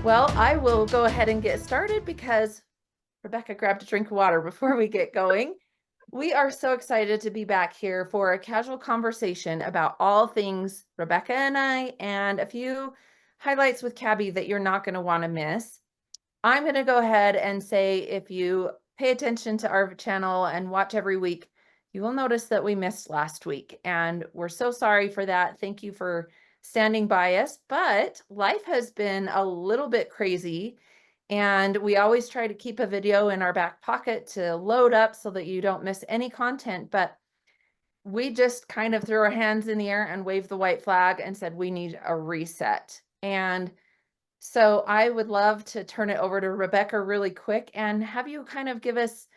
Well, I will go ahead and get started because Rebecca grabbed a drink of water before we get going. We are so excited to be back here for a casual conversation about all things Rebecca and I, and a few highlights with Cabi that you're not going to want to miss. I'm going to go ahead and say if you pay attention to our channel and watch every week, you will notice that we missed last week, and we're so sorry for that. Thank you for standing by us, but life has been a little bit crazy, and we always try to keep a video in our back pocket to load up so that you don't miss any content, but we just kind of threw our hands in the air and waved the white flag and said we need a reset. And so I would love to turn it over to Rebecca really quick and have you kind of give us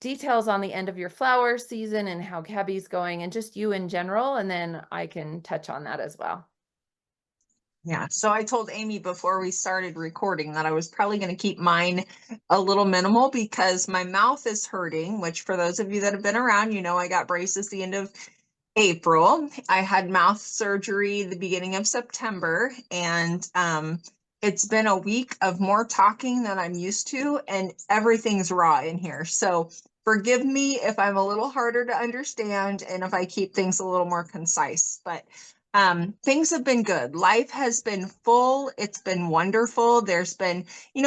details on the end of your flower season and how Cabi's going and just you in general, and then I can touch on that as well. Yeah, so I told Amy before we started recording that I was probably going to keep mine a little minimal because my mouth is hurting, which for those of you that have been around, I got braces the end of April. I had mouth surgery the beginning of September, and it's been a week of more talking than I'm used to, and everything's raw in here. So forgive me if I'm a little harder to understand and if I keep things a little more concise, but things have been good. Life has been full. It's been wonderful. There's been,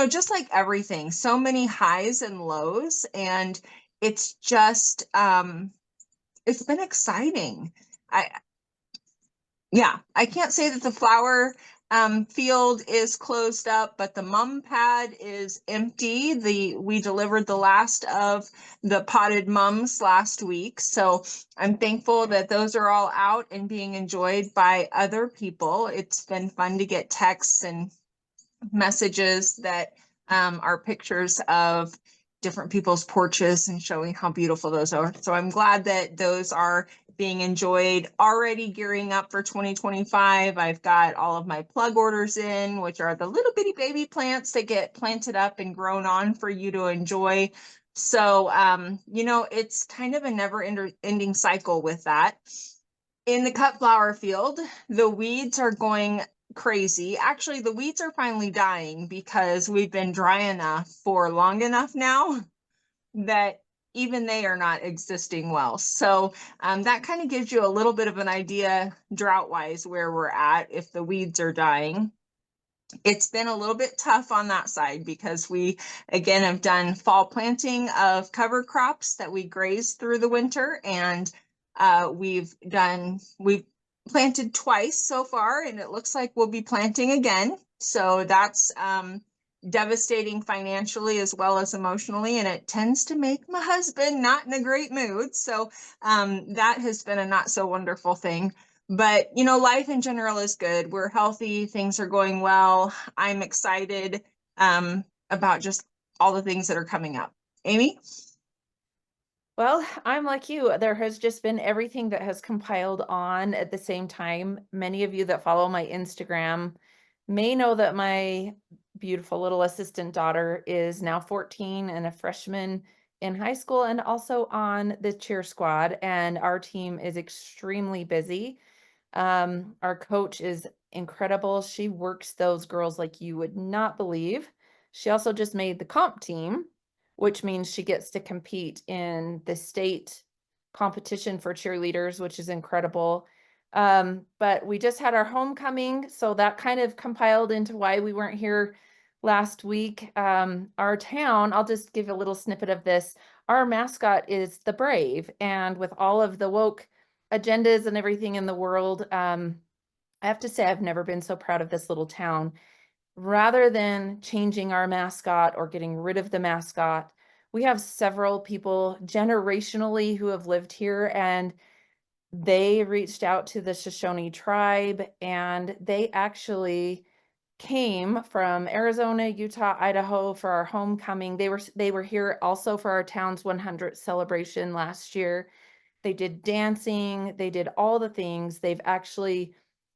just like everything, so many highs and lows, and it's just it's been exciting. I Yeah, I can't say that the flower field is closed up, but the mum pad is empty. We delivered the last of the potted mums last week, so I'm thankful that those are all out and being enjoyed by other people. It's been fun to get texts and messages that are pictures of different people's porches and showing how beautiful those are. So I'm glad that those are being enjoyed. Already gearing up for 2025. I've got all of my plug orders in, which are the little bitty baby plants that get planted up and grown on for you to enjoy. So, it's kind of a never ending cycle with that. In the cut flower field, the weeds are going crazy. Actually, the weeds are finally dying because we've been dry enough for long enough now that even they are not existing well. So that kind of gives you a little bit of an idea drought wise where we're at if the weeds are dying. It's been a little bit tough on that side because we again have done fall planting of cover crops that we graze through the winter, and we've planted twice so far, and it looks like we'll be planting again. So that's devastating financially as well as emotionally, and it tends to make my husband not in a great mood. So that has been a not so wonderful thing. But life in general is good. We're healthy, things are going well. I'm excited about just all the things that are coming up. Amy? Well, I'm like you. There has just been everything that has compiled on at the same time. Many of you that follow my Instagram may know that my beautiful little assistant daughter is now 14 and a freshman in high school and also on the cheer squad. And our team is extremely busy. Our coach is incredible. She works those girls like you would not believe. She also just made the comp team, which means she gets to compete in the state competition for cheerleaders, which is incredible. But we just had our homecoming, so that kind of compiled into why we weren't here last week. Our town, I'll just give a little snippet of this. Our mascot is the Brave, and with all of the woke agendas and everything in the world, I have to say I've never been so proud of this little town. Rather than changing our mascot or getting rid of the mascot, we have several people generationally who have lived here, and they reached out to the Shoshone tribe, and they actually came from Arizona, Utah, Idaho for our homecoming. They were here also for our town's 100th celebration last year. They did dancing, they did all the things. They've actually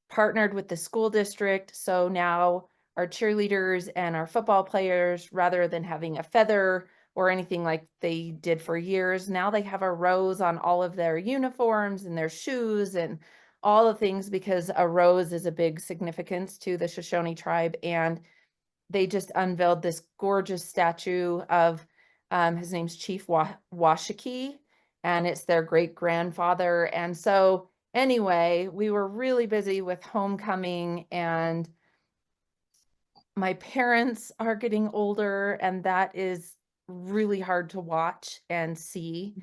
partnered with the school district. So now our cheerleaders and our football players, rather than having a feather or anything like they did for years, now they have a rose on all of their uniforms and their shoes and all the things, because a rose is a big significance to the Shoshone tribe. And they just unveiled this gorgeous statue of his name's Chief Washiki, and it's their great grandfather. And so, anyway, we were really busy with homecoming, and my parents are getting older, and that is really hard to watch and see.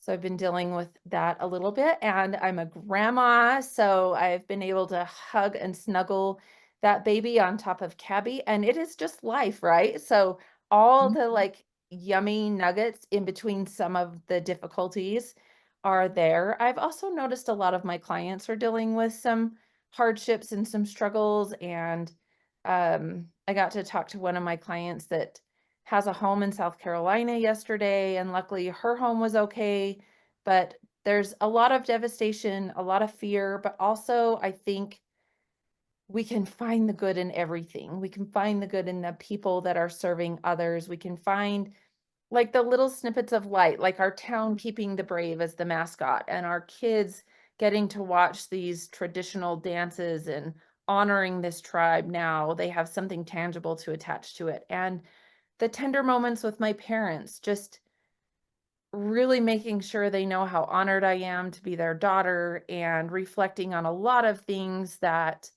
So I've been dealing with that a little bit, and I'm a grandma, so I've been able to hug and snuggle that baby on top of Cabby, and it is just life, right? So all the like yummy nuggets in between some of the difficulties are there. I've also noticed a lot of my clients are dealing with some hardships and some struggles, and I got to talk to one of my clients that has a home in South Carolina yesterday, and luckily her home was okay. But there's a lot of devastation, a lot of fear, but also I think we can find the good in everything. We can find the good in the people that are serving others. We can find like the little snippets of light, like our town keeping the brave as the mascot, and our kids getting to watch these traditional dances and honoring this tribe. Now they have something tangible to attach to it. And the tender moments with my parents, just really making sure they know how honored I am to be their daughter, and reflecting on a lot of things that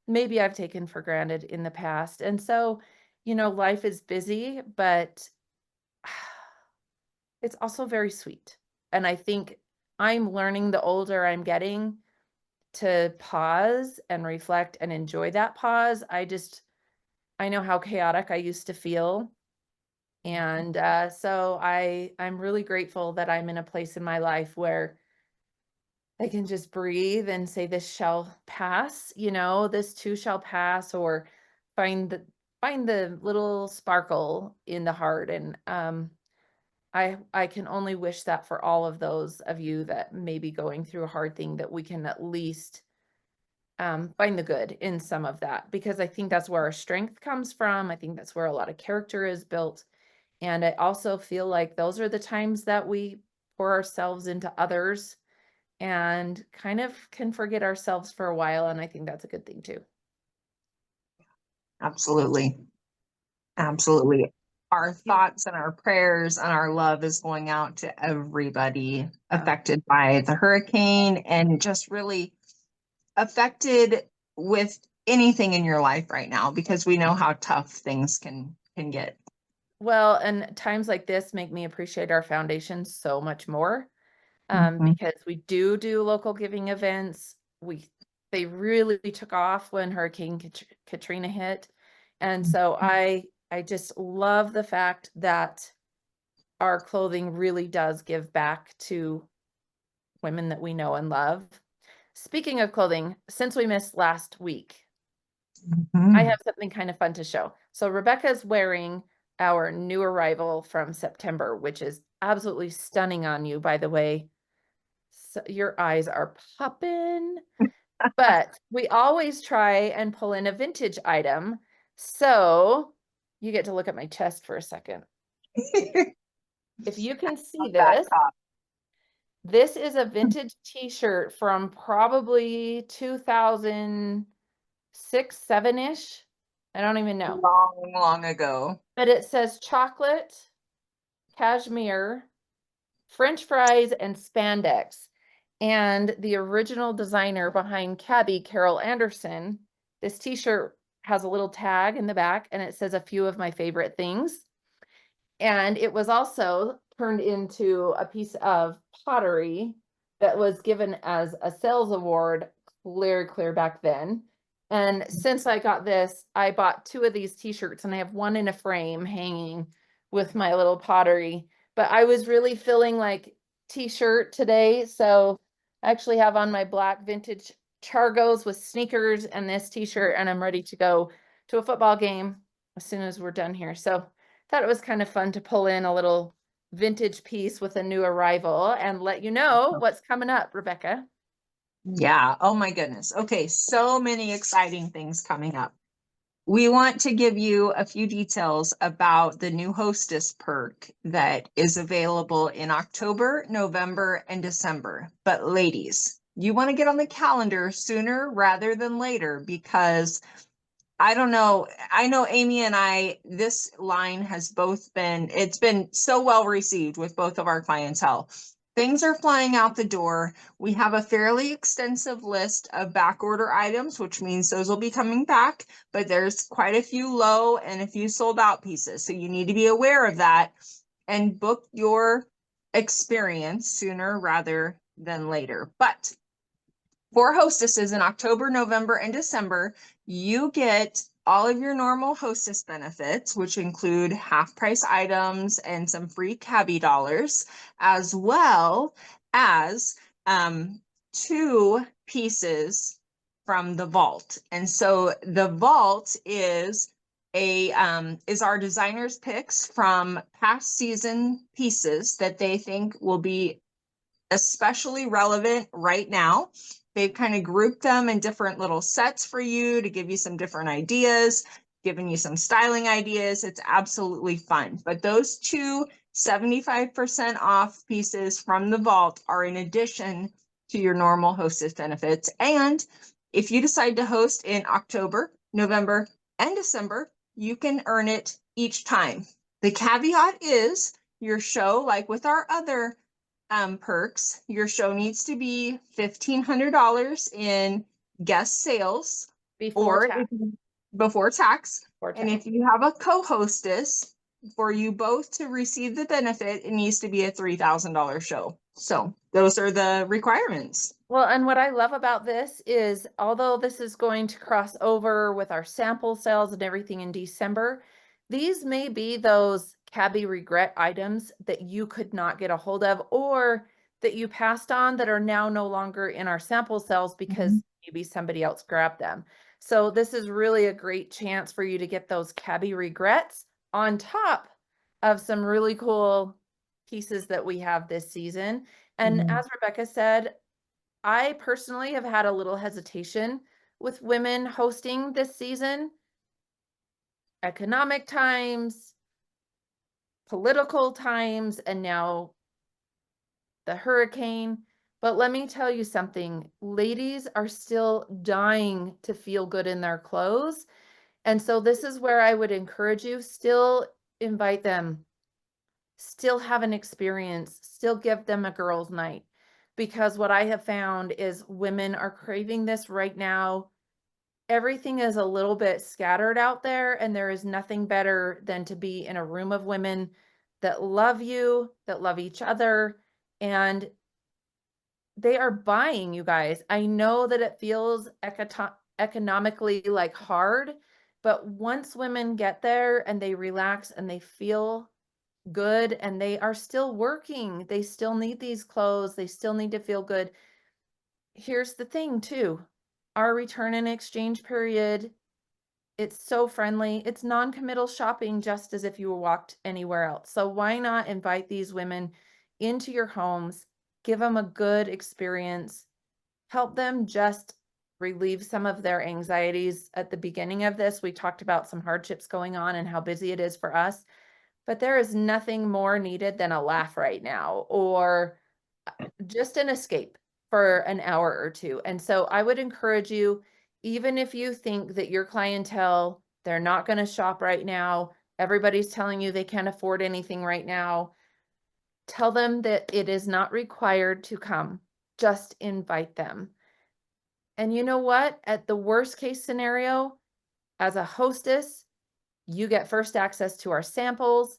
maybe I've taken for granted in the past. And so, life is busy, but it's also very sweet. And I think I'm learning the older I'm getting to pause and reflect and enjoy that pause. I know how chaotic I used to feel. And so I'm really grateful that I'm in a place in my life where I can just breathe and say, this shall pass, this too shall pass, or find the find the little sparkle in the heart. And I can only wish that for all of those of you that may be going through a hard thing, that we can at least find the good in some of that, because I think that's where our strength comes from. I think that's where a lot of character is built. And I also feel like those are the times that we pour ourselves into others and kind of can forget ourselves for a while. And I think that's a good thing too. Absolutely. Absolutely. Our thoughts and our prayers and our love is going out to everybody Yeah. affected by the hurricane, and just really affected with anything in your life right now, because we know how tough things can get. Well, and times like this make me appreciate our foundation so much more, Mhm. because we do local giving events. They really took off when Hurricane Katrina hit. And so I just love the fact that our clothing really does give back to women that we know and love. Speaking of clothing, since we missed last week, I Mhm. have something kind of fun to show. So Rebecca's wearing our new arrival from September, which is absolutely stunning on you, by the way. So your eyes are popping. But we always try and pull in a vintage item. So you get to look at my chest for a second. If, if you can see That this, cop. this is a vintage t-shirt from probably 2006, 7-ish. I don't even know. Long, long ago. But it says chocolate, cashmere, French fries, and spandex. And the original designer behind Cabby, Carol Anderson, this t-shirt has a little tag in the back, and it says a few of my favorite things. And it was also turned into a piece of pottery that was given as a sales award clear back then. And since I got this, I bought 2 of these t-shirts, and I have one in a frame hanging with my little pottery. But I was really feeling like t-shirt today, so I actually have on my black vintage Chargos with sneakers and this t-shirt, and I'm ready to go to a football game as soon as we're done here. So thought it was kind of fun to pull in a little vintage piece with a new arrival and let you know what's coming up, Rebecca. Yeah. Oh my goodness. Okay. So many exciting things coming up. We want to give you a few details about the new hostess perk that is available in October, November, and December. But ladies, you want to get on the calendar sooner rather than later, because I don't know. I know Amy and I, this line has both been, it's been so well received with both of our clientele. Things are flying out the door. We have a fairly extensive list of back order items, which means those will be coming back, but there's quite a few low and a few sold out pieces. So you need to be aware of that and book your experience sooner rather than later. But for hostesses in October, November, and December, you get all of your normal hostess benefits, which include half price items and some free cabi dollars, as well as two pieces from the vault. And so the vault is our designers picks from past season pieces that they think will be especially relevant right now. They've kind of grouped them in different little sets for you to give you some different ideas, giving you some styling ideas. It's absolutely fun. But those two 75% off pieces from the vault are in addition to your normal hostess benefits. And if you decide to host in October, November, and December, you can earn it each time. The caveat is your show, like with our other perks, your show needs to be $1,500 in guest sales Before or tax. before tax. Before And tax. if you have a co-hostess, for you both to receive the benefit, it needs to be a $3,000 show. So those are the requirements. Well, and what I love about this is, although this is going to cross over with our sample sales and everything in December, these may be those cabi regret items that you could not get a hold of, or that you passed on that are now no longer in our sample sales because maybe somebody else grabbed them. So this is really a great chance for you to get those cabi regrets on top of some really cool pieces that we have this season. And Mhm. as Rebecca said, I personally have had a little hesitation with women hosting this season. Economic times, political times, and now the hurricane. But let me tell you something, ladies are still dying to feel good in their clothes. And so this is where I would encourage you, still invite them, still have an experience, still give them a girls' night. Because what I have found is women are craving this right now. Everything is a little bit scattered out there, and there is nothing better than to be in a room of women that love you, that love each other, and they are buying, you guys. I know that it feels economically like hard, but once women get there and they relax and they feel good and they are still working, they still need these clothes, they still need to feel good. Here's the thing too, our return and exchange period, it's so friendly. It's non-committal shopping just as if you walked anywhere else. So why not invite these women into your homes, give them a good experience, help them just relieve some of their anxieties. At the beginning of this, we talked about some hardships going on and how busy it is for us, but there is nothing more needed than a laugh right now, or just an escape for an hour or two. And so I would encourage you, even if you think that your clientele, they're not going to shop right now, everybody's telling you they can't afford anything right now, tell them that it is not required to come. Just invite them. And you know what? At the worst case scenario, as a hostess, you get first access to our samples.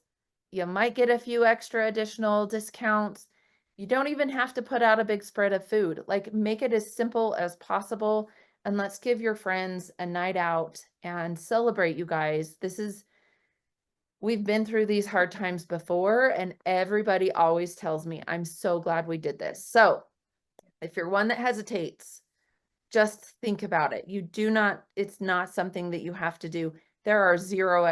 You might get a few extra additional discounts. You don't even have to put out a big spread of food. Like, make it as simple as possible. And let's give your friends a night out and celebrate, you guys. We've been through these hard times before, and everybody always tells me, I'm so glad we did this. So if you're one that hesitates, just think about it. It's not something that you have to do. There are zero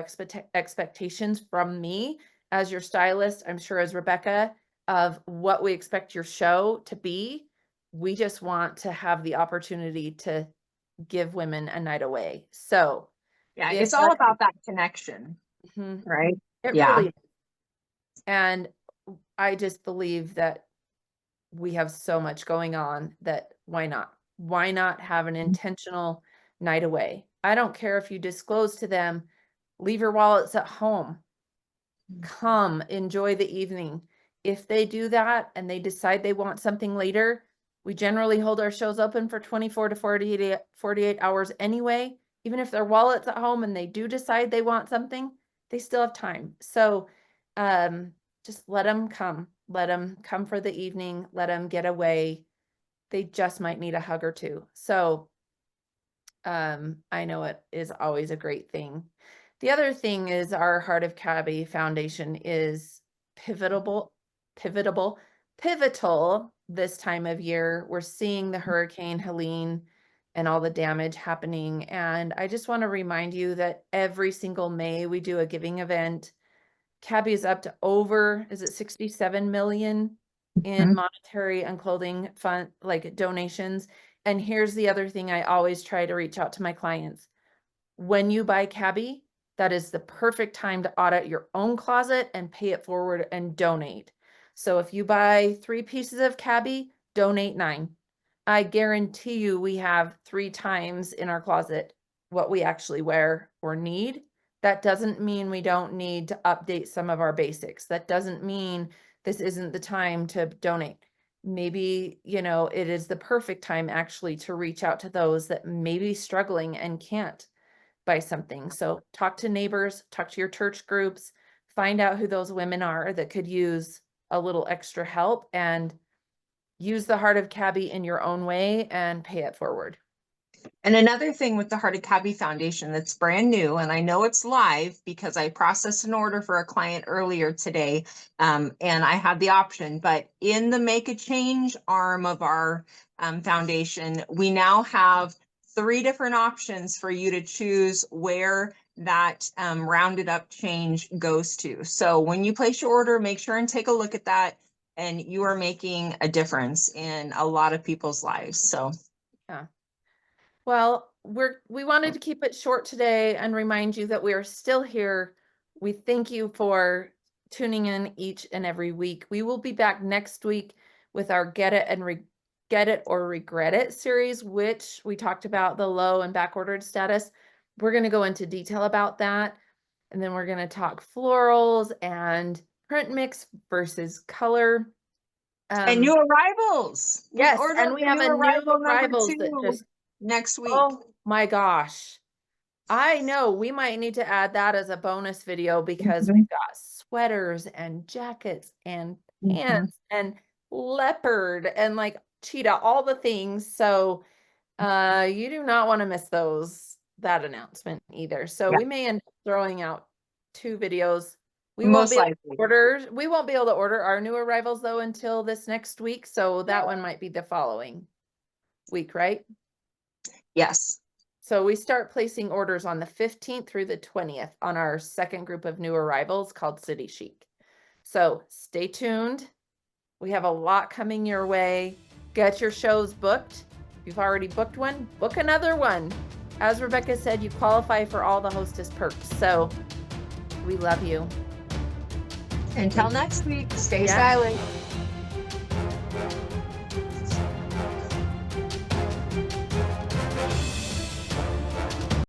expectations from me as your stylist, I'm sure as Rebecca, of what we expect your show to be. We just want to have the opportunity to give women a night away. So Yeah, if it's all that, about that connection, Mhm. right? It Yeah. really is. And I just believe that we have so much going on that why not? Why not have an intentional night away? I don't care if you disclose to them, leave your wallets at home. Come, enjoy the evening. If they do that and they decide they want something later, we generally hold our shows open for 24 to 48 hours anyway. Even if their wallet's at home and they do decide they want something, they still have time. So just let them come. Let them come for the evening. Let them get away. They just might need a hug or two. So I know it is always a great thing. The other thing is our Heart of Cabi Foundation is pivotal this time of year. We're seeing the Hurricane Helene and all the damage happening. And I just want to remind you that every single May we do a giving event. Cabi is up to over, is it 67 million in monetary and clothing fund, like donations. And here's the other thing I always try to reach out to my clients. When you buy cabi, that is the perfect time to audit your own closet and pay it forward and donate. So if you buy 3 pieces of cabi, donate 9. I guarantee you we have 3 times in our closet what we actually wear or need. That doesn't mean we don't need to update some of our basics. That doesn't mean this isn't the time to donate. Maybe, it is the perfect time actually to reach out to those that may be struggling and can't buy something. So talk to neighbors, talk to your church groups, find out who those women are that could use a little extra help, and use the Heart of Cabi in your own way and pay it forward. And another thing with the Heart of Cabi Foundation that's brand new, and I know it's live because I processed an order for a client earlier today, and I had the option, but in the Make a Change arm of our foundation, we now have 3 different options for you to choose where that rounded up change goes to. So when you place your order, make sure and take a look at that, and you are making a difference in a lot of people's lives. So yeah. Well, we wanted to keep it short today and remind you that we are still here. We thank you for tuning in each and every week. We will be back next week with our Get It or Regret It series, which we talked about the low and back ordered status. We're going to go into detail about that. And then we're going to talk florals and print mix versus color. and new arrivals. Yes, Order and we the have new a new arrival number arrivals that 2 just, next week. oh my gosh. I know we might need to add that as a bonus video because we've got sweaters and jackets and pants and leopard and like cheetah, all the things. So you do not want to miss that announcement either. So Yeah, we may end up throwing out 2 videos. We won't most be able to likely. order our new arrivals though until this next week. So that one might be the following week, right? Yes. So we start placing orders on the 15th through the 20th on our second group of new arrivals called City Chic. So stay tuned. We have a lot coming your way. Get your shows booked. If you've already booked one, book another one. As Rebecca said, you qualify for all the hostess perks. So we love you. Until next week, stay stylish.